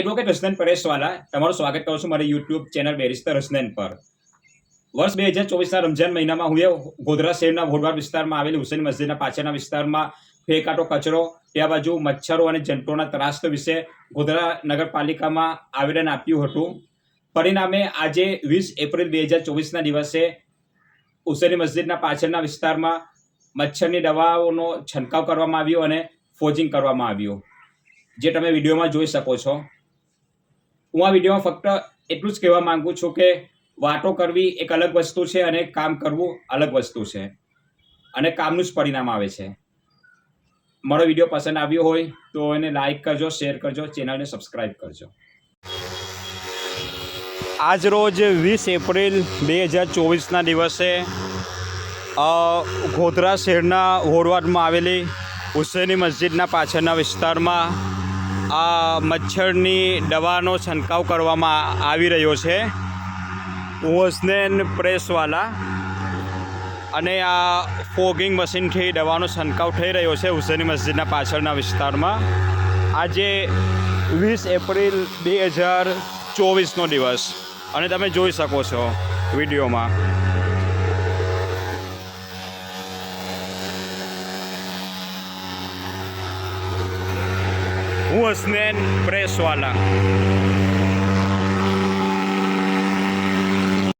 Advocate હસનૈન પરેશવાલા તમારું સ્વાગત કરું છું મારી યુટ્યુબ ચેનલ બેરિસ્ટર હસનૈન પર। વર્ષ 2024ના રમઝાન મહિનામાં હું ગોધરા શહેરના ભોરવાડ વિસ્તારમાં આવેલી હુસૈન મસ્જિદના પાછળના વિસ્તારમાં ફેંકાતો કચરો, ત્યાં બાજુ મચ્છરો અને જંતુઓના ત્રાસ વિશે ગોધરા નગરપાલિકામાં આવેદન આપ્યું હતું। પરિણામે આજે 20 એપ્રિલ 2024ના દિવસે હુસૈન મસ્જિદના પાછળના વિસ્તારમાં મચ્છરની દવાઓનો છંટકાવ કરવામાં આવ્યો અને ફોજિંગ કરવામાં આવ્યું, જે તમે વિડીયોમાં જોઈ શકો છો। હું આ વિડીયોમાં ફક્ત એટલું જ કહેવા માંગુ છું કે વાતો કરવી એક અલગ વસ્તુ છે અને કામ કરવું અલગ વસ્તુ છે, અને કામનું જ પરિણામ આવે છે। મારો વિડીયો પસંદ આવ્યો હોય તો એને લાઈક કરજો, શેર કરજો, ચેનલને સબસ્ક્રાઈબ કરજો। આજ રોજ 20 એપ્રિલ 2024ના દિવસે ગોધરા શહેરના ભોરવાડમાં આવેલી હુસૈની મસ્જિદના પાછળના વિસ્તારમાં આ મચ્છરની દવાનો છંટકાવ કરવામાં આવી રહ્યો છે। હું હસનૈન પરેશવાલા, અને આ ફોગિંગ મશીનથી દવાનો છંટકાવ થઈ રહ્યો છે હુસૈની મસ્જિદના પાછળના વિસ્તારમાં। આજે 20 એપ્રિલ 2024નો દિવસ, અને તમે જોઈ શકો છો વિડીયોમાં। હું હસનૈન પરેશવાલા।